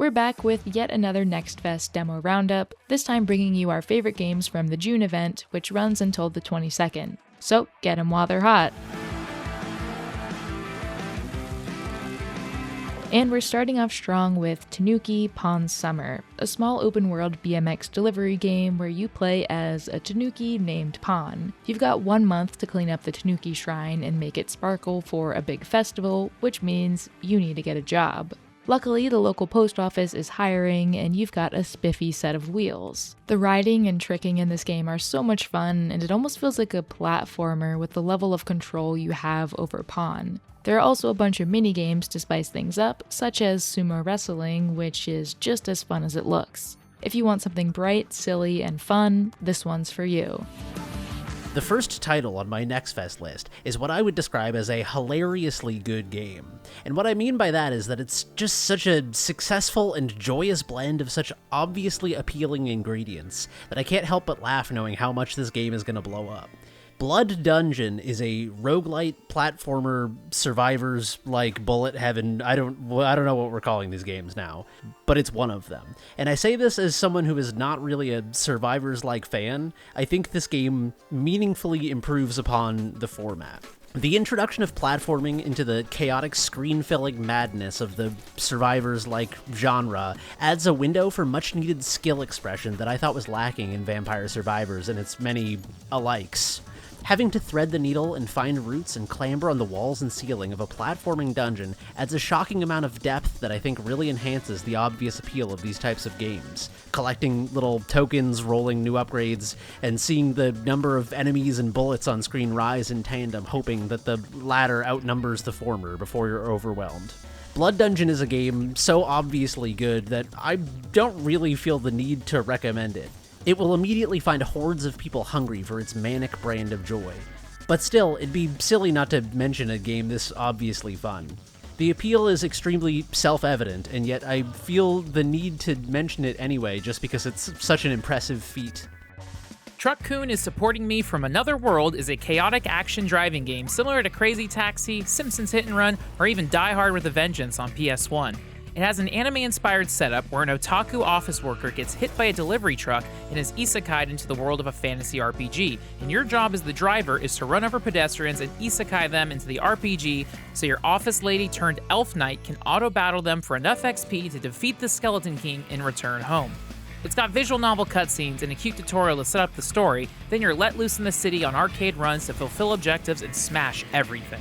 We're back with yet another Next Fest demo roundup, this time bringing you our favorite games from the June event, which runs until the 22nd. So get them while they're hot. And we're starting off strong with TANUKI Pawn Summer, a small open-world BMX delivery game where you play as a Tanuki named Pawn. You've got 1 month to clean up the Tanuki shrine and make it sparkle for a big festival, which means you need to get a job. Luckily, the local post office is hiring, and you've got a spiffy set of wheels. The riding and tricking in this game are so much fun, and it almost feels like a platformer with the level of control you have over Pawn. There are also a bunch of mini-games to spice things up, such as sumo wrestling, which is just as fun as it looks. If you want something bright, silly, and fun, this one's for you. The first title on my Next Fest list is what I would describe as a hilariously good game. And what I mean by that is that it's just such a successful and joyous blend of such obviously appealing ingredients that I can't help but laugh knowing how much this game is going to blow up. Blood Dungeon is a roguelite platformer survivors like bullet heaven. I don't know what we're calling these games now, but it's one of them. And I say this as someone who is not really a survivors-like fan. I think this game meaningfully improves upon the format. The introduction of platforming into the chaotic screen-filling madness of the survivors-like genre adds a window for much-needed skill expression that I thought was lacking in Vampire Survivors and its many alikes. Having to thread the needle and find routes and clamber on the walls and ceiling of a platforming dungeon adds a shocking amount of depth that I think really enhances the obvious appeal of these types of games. Collecting little tokens, rolling new upgrades, and seeing the number of enemies and bullets on screen rise in tandem, hoping that the latter outnumbers the former before you're overwhelmed. Blood Dungeon is a game so obviously good that I don't really feel the need to recommend it. It will immediately find hordes of people hungry for its manic brand of joy. But still, it'd be silly not to mention a game this obviously fun. The appeal is extremely self-evident, and yet I feel the need to mention it anyway just because it's such an impressive feat. Truck-kun is supporting me from another world is a chaotic action driving game similar to Crazy Taxi, Simpsons Hit and Run, or even Die Hard with a Vengeance on PS1. It has an anime-inspired setup where an otaku office worker gets hit by a delivery truck and is isekai'd into the world of a fantasy RPG, and your job as the driver is to run over pedestrians and isekai them into the RPG so your office lady turned elf knight can auto-battle them for enough XP to defeat the Skeleton King and return home. It's got visual novel cutscenes and a cute tutorial to set up the story, then you're let loose in the city on arcade runs to fulfill objectives and smash everything.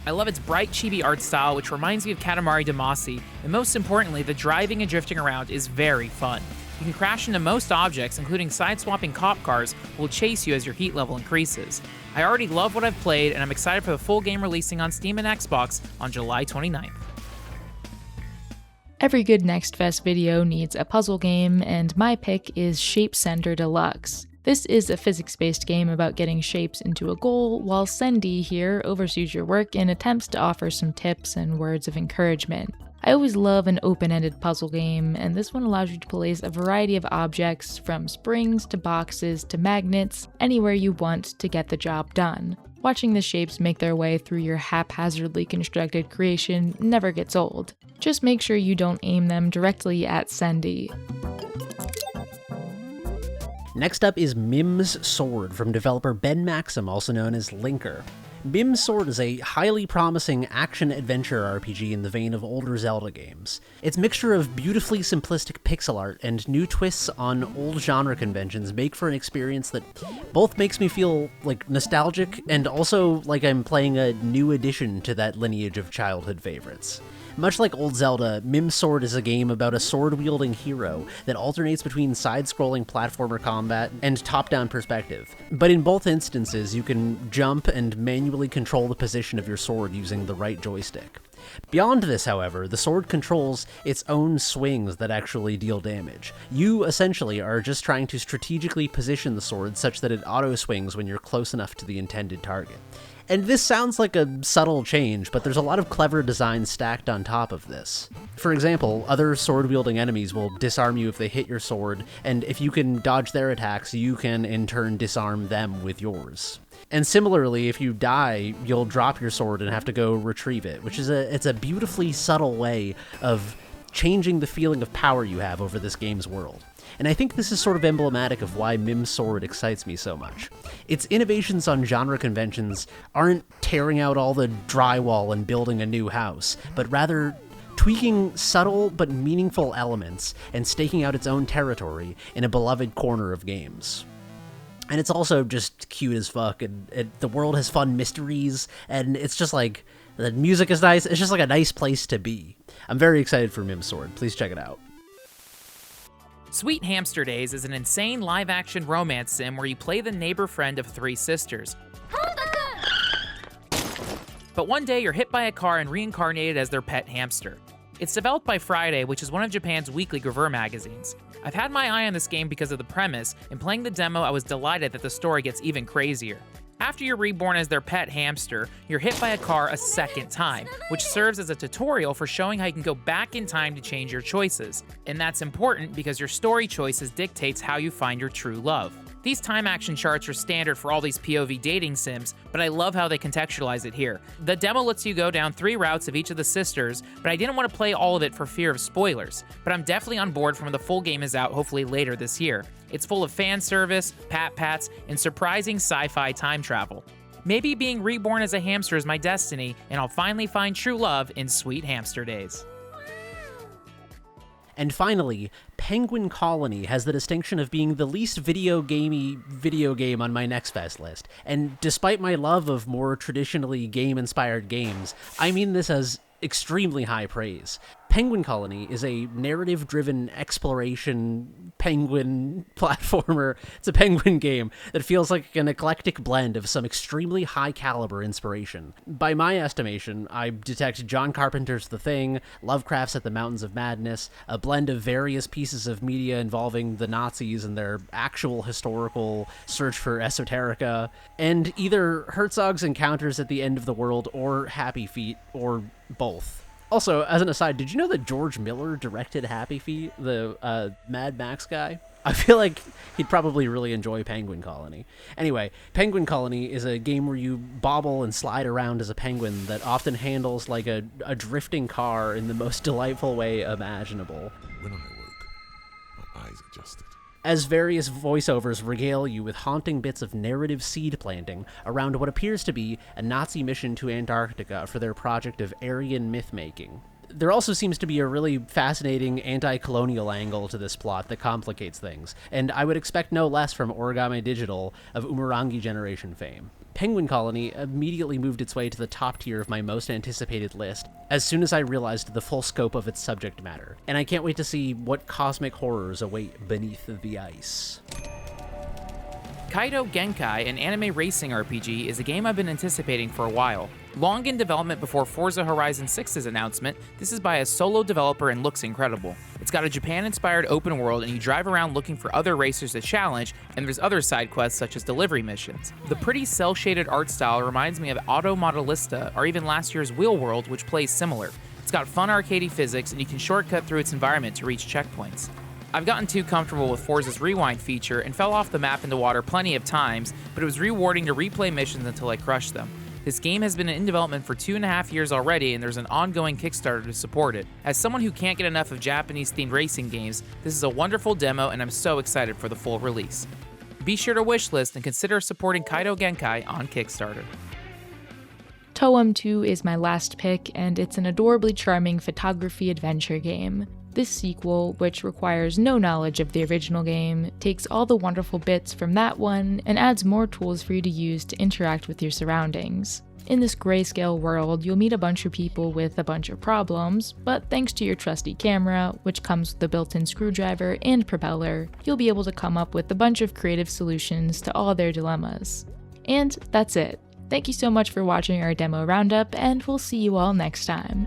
I love its bright chibi art style, which reminds me of Katamari Damacy, and most importantly, the driving and drifting around is very fun. You can crash into most objects, including side-swapping cop cars, who will chase you as your heat level increases. I already love what I've played, and I'm excited for the full game releasing on Steam and Xbox on July 29th. Every good Next Fest video needs a puzzle game, and my pick is Shape Center Deluxe. This is a physics-based game about getting shapes into a goal, while Sendy here oversees your work and attempts to offer some tips and words of encouragement. I always love an open-ended puzzle game, and this one allows you to place a variety of objects, from springs to boxes to magnets, anywhere you want to get the job done. Watching the shapes make their way through your haphazardly constructed creation never gets old. Just make sure you don't aim them directly at Sendy. Next up is Mim's Sword from developer Ben Maxim, also known as Linker. Mim's Sword is a highly promising action-adventure RPG in the vein of older Zelda games. Its mixture of beautifully simplistic pixel art and new twists on old genre conventions make for an experience that both makes me feel like nostalgic and also like I'm playing a new addition to that lineage of childhood favorites. Much like old Zelda, Mim's Sword is a game about a sword-wielding hero that alternates between side-scrolling platformer combat and top-down perspective. But in both instances, you can jump and manually control the position of your sword using the right joystick. Beyond this, however, the sword controls its own swings that actually deal damage. You, essentially, are just trying to strategically position the sword such that it auto-swings when you're close enough to the intended target. And this sounds like a subtle change, but there's a lot of clever design stacked on top of this. For example, other sword-wielding enemies will disarm you if they hit your sword, and if you can dodge their attacks, you can in turn disarm them with yours. And similarly, if you die, you'll drop your sword and have to go retrieve it, which is it's a beautifully subtle way of changing the feeling of power you have over this game's world. And I think this is sort of emblematic of why Mim's Sword excites me so much. Its innovations on genre conventions aren't tearing out all the drywall and building a new house, but rather tweaking subtle but meaningful elements and staking out its own territory in a beloved corner of games. And it's also just cute as fuck, and the world has fun mysteries, and it's just like, the music is nice, it's just like a nice place to be. I'm very excited for Mim's Sword, please check it out. Sweet Hamster Days is an insane live-action romance sim where you play the neighbor friend of three sisters. But one day you're hit by a car and reincarnated as their pet hamster. It's developed by Friday, which is one of Japan's weekly gravure magazines. I've had my eye on this game because of the premise, and playing the demo I was delighted that the story gets even crazier. After you're reborn as their pet hamster, you're hit by a car a second time, which serves as a tutorial for showing how you can go back in time to change your choices. And that's important because your story choices dictates how you find your true love. These time action charts are standard for all these POV dating sims, but I love how they contextualize it here. The demo lets you go down 3 routes of each of the sisters, but I didn't want to play all of it for fear of spoilers. But I'm definitely on board from when the full game is out, hopefully later this year. It's full of fan service, pat-pats, and surprising sci-fi time travel. Maybe being reborn as a hamster is my destiny, and I'll finally find true love in Sweet Hamster Days. And finally, Penguin Colony has the distinction of being the least video-gamey video game on my Next Fest list. And despite my love of more traditionally game-inspired games, I mean this as extremely high praise. Penguin Colony is a narrative-driven exploration penguin platformer. It's a penguin game that feels like an eclectic blend of some extremely high-caliber inspiration. By my estimation, I detect John Carpenter's The Thing, Lovecraft's At the Mountains of Madness, a blend of various pieces of media involving the Nazis and their actual historical search for esoterica, and either Herzog's Encounters at the End of the World or Happy Feet, or both. Also, as an aside, did you know that George Miller directed Happy Feet, the Mad Max guy? I feel like he'd probably really enjoy Penguin Colony. Anyway, Penguin Colony is a game where you bobble and slide around as a penguin that often handles like a drifting car in the most delightful way imaginable. When I awoke, my eyes adjusted. As various voiceovers regale you with haunting bits of narrative seed planting around what appears to be a Nazi mission to Antarctica for their project of Aryan myth-making. There also seems to be a really fascinating anti-colonial angle to this plot that complicates things, and I would expect no less from Origami Digital of Umurangi Generation fame. Penguin Colony immediately moved its way to the top tier of my most anticipated list as soon as I realized the full scope of its subject matter, and I can't wait to see what cosmic horrors await beneath the ice. Kaido Genkai, an anime racing RPG, is a game I've been anticipating for a while. Long in development before Forza Horizon 6's announcement, this is by a solo developer and looks incredible. It's got a Japan-inspired open world, and you drive around looking for other racers to challenge, and there's other side quests such as delivery missions. The pretty cel-shaded art style reminds me of Auto Modelista, or even last year's Wheel World, which plays similar. It's got fun arcadey physics, and you can shortcut through its environment to reach checkpoints. I've gotten too comfortable with Forza's rewind feature and fell off the map into water plenty of times, but it was rewarding to replay missions until I crushed them. This game has been in development for 2.5 years already, and there's an ongoing Kickstarter to support it. As someone who can't get enough of Japanese-themed racing games, this is a wonderful demo, and I'm so excited for the full release. Be sure to wishlist and consider supporting Kaido Genkai on Kickstarter. TOEM 2 is my last pick, and it's an adorably charming photography adventure game. This sequel, which requires no knowledge of the original game, takes all the wonderful bits from that one and adds more tools for you to use to interact with your surroundings. In this grayscale world, you'll meet a bunch of people with a bunch of problems, but thanks to your trusty camera, which comes with a built-in screwdriver and propeller, you'll be able to come up with a bunch of creative solutions to all their dilemmas. And that's it. Thank you so much for watching our demo roundup, and we'll see you all next time.